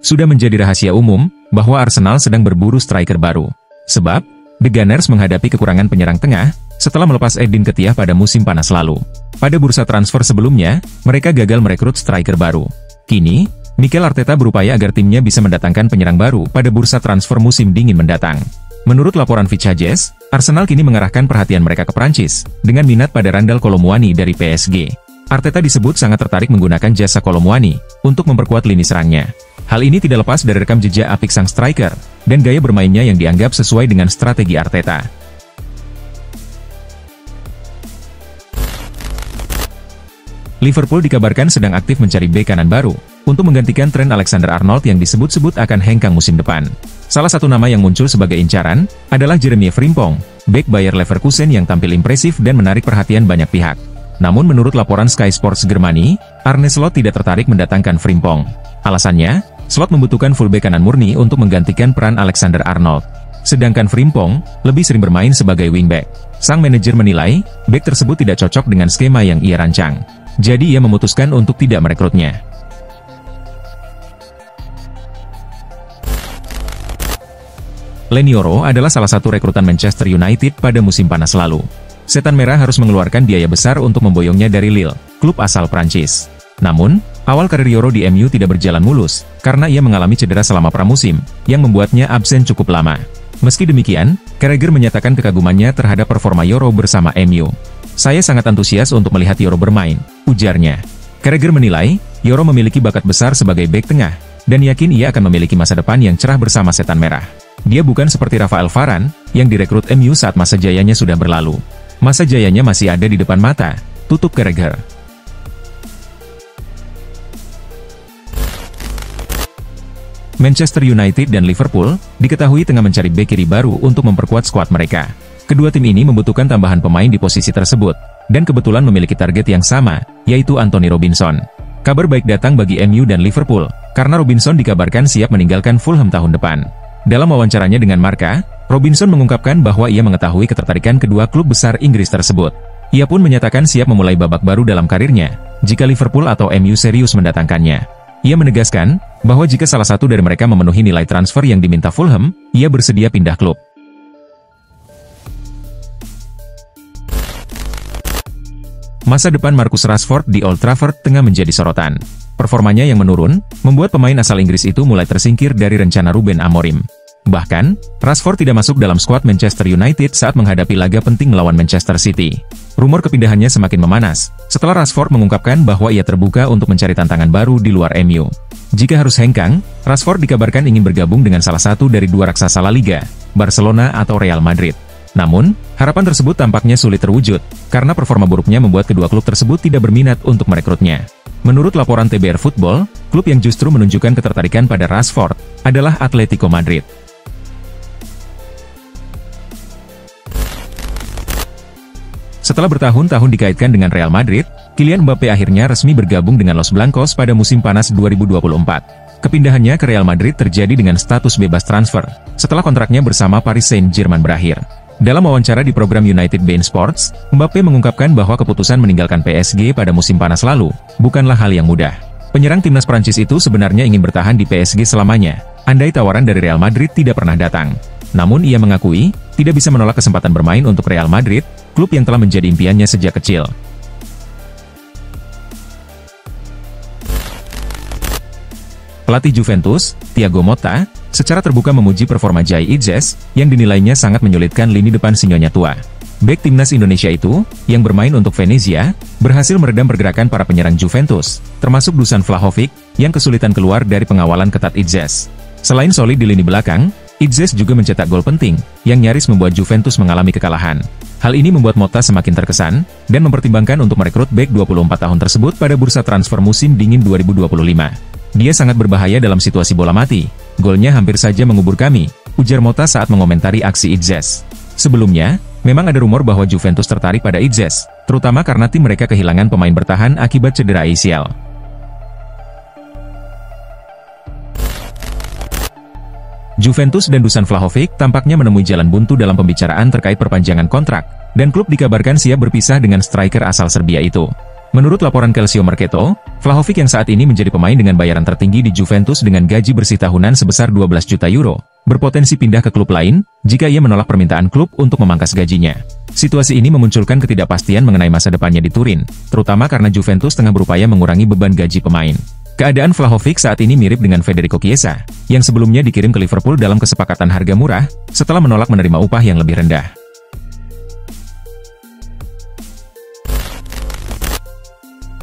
sudah menjadi rahasia umum bahwa Arsenal sedang berburu striker baru. Sebab, The Gunners menghadapi kekurangan penyerang tengah setelah melepas Edin Ketia pada musim panas lalu. Pada bursa transfer sebelumnya, mereka gagal merekrut striker baru. Kini, Mikel Arteta berupaya agar timnya bisa mendatangkan penyerang baru pada bursa transfer musim dingin mendatang. Menurut laporan Fichajes, Arsenal kini mengarahkan perhatian mereka ke Prancis, dengan minat pada Randal Kolo Muani dari PSG. Arteta disebut sangat tertarik menggunakan jasa Kolo Muani untuk memperkuat lini serangnya. Hal ini tidak lepas dari rekam jejak apik sang striker, dan gaya bermainnya yang dianggap sesuai dengan strategi Arteta. Liverpool dikabarkan sedang aktif mencari bek kanan baru, untuk menggantikan Trent Alexander-Arnold yang disebut-sebut akan hengkang musim depan. Salah satu nama yang muncul sebagai incaran, adalah Jeremy Frimpong, bek Bayer Leverkusen yang tampil impresif dan menarik perhatian banyak pihak. Namun menurut laporan Sky Sports Germany, Arne Slot tidak tertarik mendatangkan Frimpong. Alasannya, Slot membutuhkan fullback kanan murni untuk menggantikan peran Alexander-Arnold. Sedangkan Frimpong, lebih sering bermain sebagai wingback. Sang manajer menilai, bek tersebut tidak cocok dengan skema yang ia rancang. Jadi ia memutuskan untuk tidak merekrutnya. Lenioro adalah salah satu rekrutan Manchester United pada musim panas lalu. Setan Merah harus mengeluarkan biaya besar untuk memboyongnya dari Lille, klub asal Prancis. Namun, awal karir Yoro di MU tidak berjalan mulus, karena ia mengalami cedera selama pramusim, yang membuatnya absen cukup lama. Meski demikian, Carragher menyatakan kekagumannya terhadap performa Yoro bersama MU. Saya sangat antusias untuk melihat Yoro bermain, ujarnya. Carragher menilai, Yoro memiliki bakat besar sebagai bek tengah, dan yakin ia akan memiliki masa depan yang cerah bersama Setan Merah. Dia bukan seperti Rafael Varane, yang direkrut MU saat masa jayanya sudah berlalu. Masa jayanya masih ada di depan mata, tutup Carragher. Manchester United dan Liverpool diketahui tengah mencari bek kiri baru untuk memperkuat skuad mereka. Kedua tim ini membutuhkan tambahan pemain di posisi tersebut, dan kebetulan memiliki target yang sama, yaitu Anthony Robinson. Kabar baik datang bagi MU dan Liverpool, karena Robinson dikabarkan siap meninggalkan Fulham tahun depan. Dalam wawancaranya dengan Marca, Robinson mengungkapkan bahwa ia mengetahui ketertarikan kedua klub besar Inggris tersebut. Ia pun menyatakan siap memulai babak baru dalam karirnya, jika Liverpool atau MU serius mendatangkannya. Ia menegaskan, bahwa jika salah satu dari mereka memenuhi nilai transfer yang diminta Fulham, ia bersedia pindah klub. Masa depan Marcus Rashford di Old Trafford tengah menjadi sorotan. Performanya yang menurun, membuat pemain asal Inggris itu mulai tersingkir dari rencana Ruben Amorim. Bahkan, Rashford tidak masuk dalam skuad Manchester United saat menghadapi laga penting melawan Manchester City. Rumor kepindahannya semakin memanas, setelah Rashford mengungkapkan bahwa ia terbuka untuk mencari tantangan baru di luar MU. Jika harus hengkang, Rashford dikabarkan ingin bergabung dengan salah satu dari dua raksasa La Liga, Barcelona atau Real Madrid. Namun, harapan tersebut tampaknya sulit terwujud, karena performa buruknya membuat kedua klub tersebut tidak berminat untuk merekrutnya. Menurut laporan TBR Football, klub yang justru menunjukkan ketertarikan pada Rashford adalah Atletico Madrid. Setelah bertahun-tahun dikaitkan dengan Real Madrid, Kylian Mbappe akhirnya resmi bergabung dengan Los Blancos pada musim panas 2024. Kepindahannya ke Real Madrid terjadi dengan status bebas transfer, setelah kontraknya bersama Paris Saint-Germain berakhir. Dalam wawancara di program United Bein Sports, Mbappe mengungkapkan bahwa keputusan meninggalkan PSG pada musim panas lalu bukanlah hal yang mudah. Penyerang timnas Prancis itu sebenarnya ingin bertahan di PSG selamanya, andai tawaran dari Real Madrid tidak pernah datang. Namun ia mengakui, tidak bisa menolak kesempatan bermain untuk Real Madrid, klub yang telah menjadi impiannya sejak kecil. Pelatih Juventus, Thiago Motta, secara terbuka memuji performa Jai Idzes, yang dinilainya sangat menyulitkan lini depan sinyonya tua. Bek timnas Indonesia itu, yang bermain untuk Venezia, berhasil meredam pergerakan para penyerang Juventus, termasuk Dusan Vlahovic, yang kesulitan keluar dari pengawalan ketat Idzes. Selain solid di lini belakang, Idzes juga mencetak gol penting, yang nyaris membuat Juventus mengalami kekalahan. Hal ini membuat Motta semakin terkesan, dan mempertimbangkan untuk merekrut bek 24 tahun tersebut pada bursa transfer musim dingin 2025. Dia sangat berbahaya dalam situasi bola mati. Golnya hampir saja mengubur kami, ujar Motta saat mengomentari aksi Idzes. Sebelumnya, memang ada rumor bahwa Juventus tertarik pada Idzes, terutama karena tim mereka kehilangan pemain bertahan akibat cedera ACL. Juventus dan Dusan Vlahovic tampaknya menemui jalan buntu dalam pembicaraan terkait perpanjangan kontrak, dan klub dikabarkan siap berpisah dengan striker asal Serbia itu. Menurut laporan Calcio Mercato, Vlahovic yang saat ini menjadi pemain dengan bayaran tertinggi di Juventus dengan gaji bersih tahunan sebesar 12 juta euro, berpotensi pindah ke klub lain jika ia menolak permintaan klub untuk memangkas gajinya. Situasi ini memunculkan ketidakpastian mengenai masa depannya di Turin, terutama karena Juventus tengah berupaya mengurangi beban gaji pemain. Keadaan Vlahovic saat ini mirip dengan Federico Chiesa, yang sebelumnya dikirim ke Liverpool dalam kesepakatan harga murah, setelah menolak menerima upah yang lebih rendah.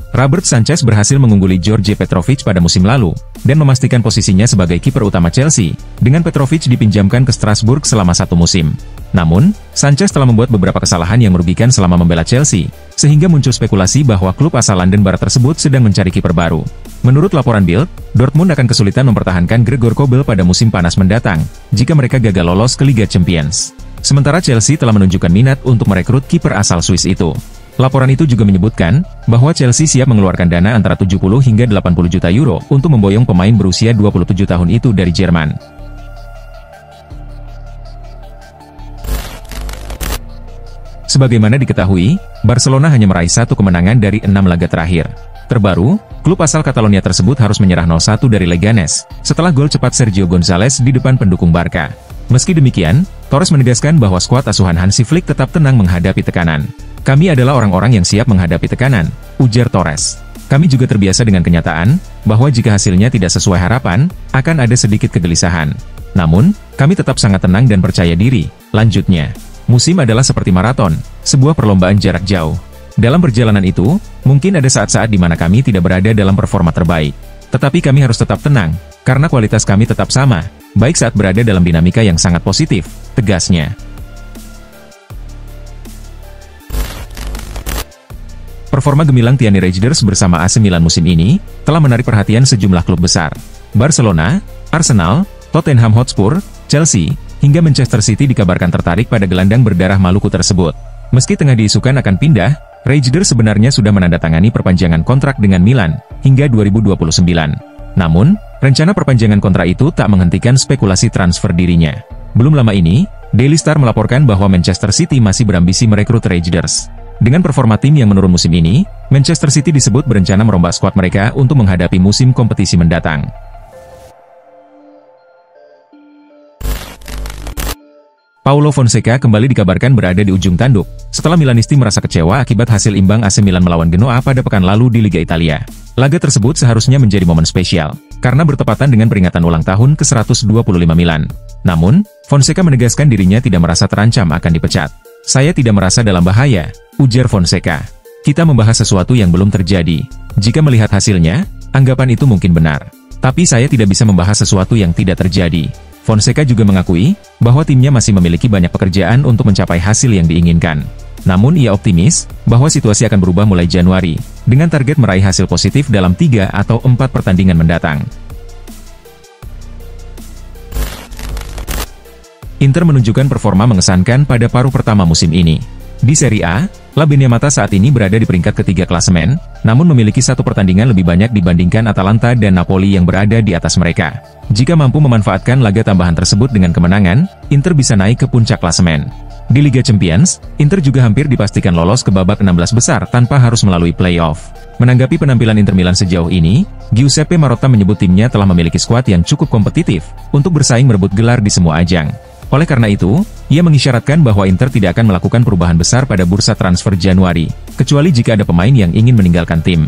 Robert Sanchez berhasil mengungguli George Petrovic pada musim lalu, dan memastikan posisinya sebagai kiper utama Chelsea, dengan Petrovic dipinjamkan ke Strasbourg selama 1 musim. Namun, Sanchez telah membuat beberapa kesalahan yang merugikan selama membela Chelsea, sehingga muncul spekulasi bahwa klub asal London Barat tersebut sedang mencari kiper baru. Menurut laporan Bild, Dortmund akan kesulitan mempertahankan Gregor Kobel pada musim panas mendatang, jika mereka gagal lolos ke Liga Champions. Sementara Chelsea telah menunjukkan minat untuk merekrut kiper asal Swiss itu. Laporan itu juga menyebutkan bahwa Chelsea siap mengeluarkan dana antara 70 hingga 80 juta euro untuk memboyong pemain berusia 27 tahun itu dari Jerman. Sebagaimana diketahui, Barcelona hanya meraih 1 kemenangan dari 6 laga terakhir. Terbaru, klub asal Catalonia tersebut harus menyerah 0-1 dari Leganes, setelah gol cepat Sergio Gonzalez di depan pendukung Barca. Meski demikian, Torres menegaskan bahwa skuad asuhan Hansi Flick tetap tenang menghadapi tekanan. "Kami adalah orang-orang yang siap menghadapi tekanan," ujar Torres. "Kami juga terbiasa dengan kenyataan, bahwa jika hasilnya tidak sesuai harapan, akan ada sedikit kegelisahan. Namun, kami tetap sangat tenang dan percaya diri," lanjutnya. "Musim adalah seperti maraton, sebuah perlombaan jarak jauh. Dalam perjalanan itu, mungkin ada saat-saat di mana kami tidak berada dalam performa terbaik. Tetapi kami harus tetap tenang, karena kualitas kami tetap sama, baik saat berada dalam dinamika yang sangat positif," tegasnya. Performa gemilang Tiani Reijnders bersama AC Milan musim ini telah menarik perhatian sejumlah klub besar. Barcelona, Arsenal, Tottenham Hotspur, Chelsea, hingga Manchester City dikabarkan tertarik pada gelandang berdarah Maluku tersebut. Meski tengah diisukan akan pindah, Reijnders sebenarnya sudah menandatangani perpanjangan kontrak dengan Milan hingga 2029. Namun, rencana perpanjangan kontrak itu tak menghentikan spekulasi transfer dirinya. Belum lama ini, Daily Star melaporkan bahwa Manchester City masih berambisi merekrut Reijnders. Dengan performa tim yang menurun musim ini, Manchester City disebut berencana merombak skuad mereka untuk menghadapi musim kompetisi mendatang. Paulo Fonseca kembali dikabarkan berada di ujung tanduk, setelah Milanisti merasa kecewa akibat hasil imbang AC Milan melawan Genoa pada pekan lalu di Liga Italia. Laga tersebut seharusnya menjadi momen spesial, karena bertepatan dengan peringatan ulang tahun ke-125 Milan. Namun, Fonseca menegaskan dirinya tidak merasa terancam akan dipecat. "Saya tidak merasa dalam bahaya," ujar Fonseca. "Kita membahas sesuatu yang belum terjadi. Jika melihat hasilnya, anggapan itu mungkin benar. Tapi saya tidak bisa membahas sesuatu yang tidak terjadi." Fonseca juga mengakui bahwa timnya masih memiliki banyak pekerjaan untuk mencapai hasil yang diinginkan. Namun ia optimis bahwa situasi akan berubah mulai Januari, dengan target meraih hasil positif dalam 3 atau 4 pertandingan mendatang. Inter menunjukkan performa mengesankan pada paruh pertama musim ini. Di Serie A, La Beneamata saat ini berada di peringkat ketiga klasemen, namun memiliki 1 pertandingan lebih banyak dibandingkan Atalanta dan Napoli yang berada di atas mereka. Jika mampu memanfaatkan laga tambahan tersebut dengan kemenangan, Inter bisa naik ke puncak klasemen. Di Liga Champions, Inter juga hampir dipastikan lolos ke babak 16 besar tanpa harus melalui playoff. Menanggapi penampilan Inter Milan sejauh ini, Giuseppe Marotta menyebut timnya telah memiliki skuad yang cukup kompetitif untuk bersaing merebut gelar di semua ajang. Oleh karena itu, ia mengisyaratkan bahwa Inter tidak akan melakukan perubahan besar pada bursa transfer Januari, kecuali jika ada pemain yang ingin meninggalkan tim.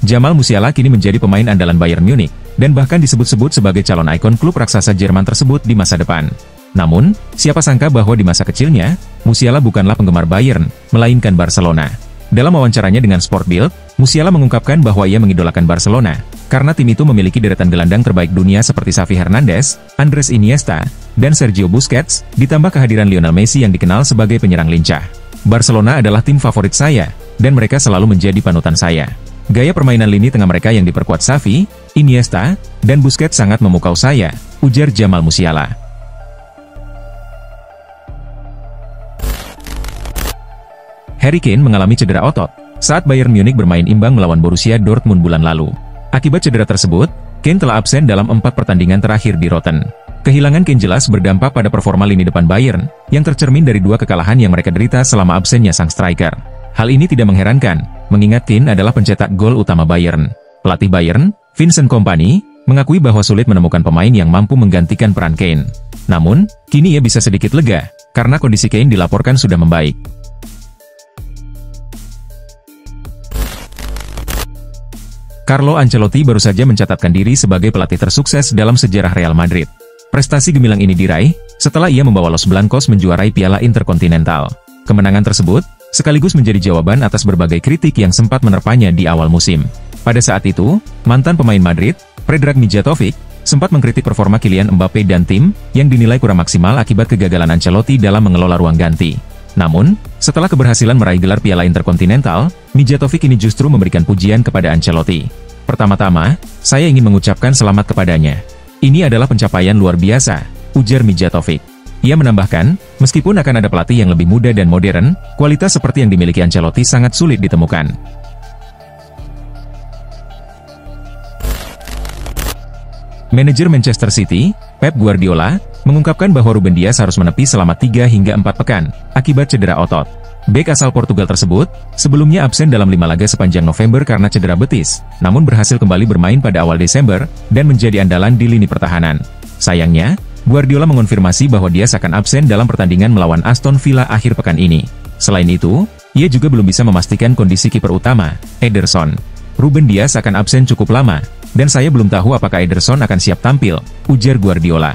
Jamal Musiala kini menjadi pemain andalan Bayern Munich, dan bahkan disebut-sebut sebagai calon ikon klub raksasa Jerman tersebut di masa depan. Namun, siapa sangka bahwa di masa kecilnya, Musiala bukanlah penggemar Bayern, melainkan Barcelona. Dalam wawancaranya dengan Sport Bild, Musiala mengungkapkan bahwa ia mengidolakan Barcelona, karena tim itu memiliki deretan gelandang terbaik dunia seperti Xavi Hernandez, Andres Iniesta, dan Sergio Busquets, ditambah kehadiran Lionel Messi yang dikenal sebagai penyerang lincah. "Barcelona adalah tim favorit saya, dan mereka selalu menjadi panutan saya. Gaya permainan lini tengah mereka yang diperkuat Xavi, Iniesta, dan Busquets sangat memukau saya," ujar Jamal Musiala. Harry Kane mengalami cedera otot saat Bayern Munich bermain imbang melawan Borussia Dortmund bulan lalu. Akibat cedera tersebut, Kane telah absen dalam 4 pertandingan terakhir di Rotten. Kehilangan Kane jelas berdampak pada performa lini depan Bayern, yang tercermin dari 2 kekalahan yang mereka derita selama absennya sang striker. Hal ini tidak mengherankan, mengingat Kane adalah pencetak gol utama Bayern. Pelatih Bayern, Vincent Kompany, mengakui bahwa sulit menemukan pemain yang mampu menggantikan peran Kane. Namun, kini ia bisa sedikit lega, karena kondisi Kane dilaporkan sudah membaik. Carlo Ancelotti baru saja mencatatkan diri sebagai pelatih tersukses dalam sejarah Real Madrid. Prestasi gemilang ini diraih setelah ia membawa Los Blancos menjuarai Piala Interkontinental. Kemenangan tersebut sekaligus menjadi jawaban atas berbagai kritik yang sempat menerpanya di awal musim. Pada saat itu, mantan pemain Madrid, Predrag Mijatovic, sempat mengkritik performa Kylian Mbappe dan tim yang dinilai kurang maksimal akibat kegagalan Ancelotti dalam mengelola ruang ganti. Namun, setelah keberhasilan meraih gelar Piala Interkontinental, Mijatovic ini justru memberikan pujian kepada Ancelotti. Pertama-tama, saya ingin mengucapkan selamat kepadanya. Ini adalah pencapaian luar biasa, ujar Mijatovic. Ia menambahkan, meskipun akan ada pelatih yang lebih muda dan modern, kualitas seperti yang dimiliki Ancelotti sangat sulit ditemukan. Manajer Manchester City, Pep Guardiola, mengungkapkan bahwa Ruben Dias harus menepi selama 3 hingga 4 pekan, akibat cedera otot. Bek asal Portugal tersebut, sebelumnya absen dalam 5 laga sepanjang November karena cedera betis, namun berhasil kembali bermain pada awal Desember, dan menjadi andalan di lini pertahanan. Sayangnya, Guardiola mengonfirmasi bahwa Dias akan absen dalam pertandingan melawan Aston Villa akhir pekan ini. Selain itu, ia juga belum bisa memastikan kondisi kiper utama, Ederson. Ruben Dias akan absen cukup lama, dan saya belum tahu apakah Ederson akan siap tampil, ujar Guardiola.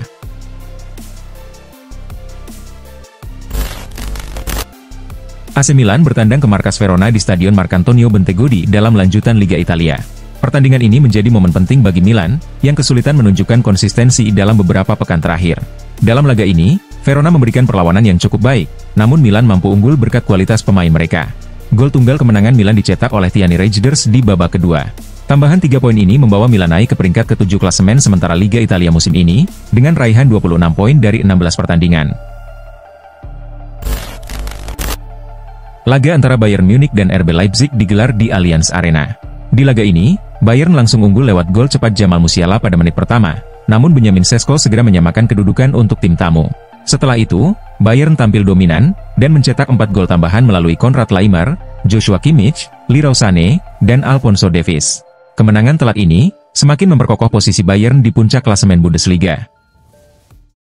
AC Milan bertandang ke markas Verona di Stadion Marcantonio Bentegodi dalam lanjutan Liga Italia. Pertandingan ini menjadi momen penting bagi Milan, yang kesulitan menunjukkan konsistensi dalam beberapa pekan terakhir. Dalam laga ini, Verona memberikan perlawanan yang cukup baik, namun Milan mampu unggul berkat kualitas pemain mereka. Gol tunggal kemenangan Milan dicetak oleh Tiani Reijnders di babak kedua. Tambahan 3 poin ini membawa Milan naik ke peringkat ke-7 klasemen sementara Liga Italia musim ini, dengan raihan 26 poin dari 16 pertandingan. Laga antara Bayern Munich dan RB Leipzig digelar di Allianz Arena. Di laga ini, Bayern langsung unggul lewat gol cepat Jamal Musiala pada menit pertama, namun Benjamin Sesko segera menyamakan kedudukan untuk tim tamu. Setelah itu, Bayern tampil dominan, dan mencetak 4 gol tambahan melalui Konrad Laimer, Joshua Kimmich, Leroy Sané, dan Alphonso Davies. Kemenangan telak ini, semakin memperkokoh posisi Bayern di puncak klasemen Bundesliga.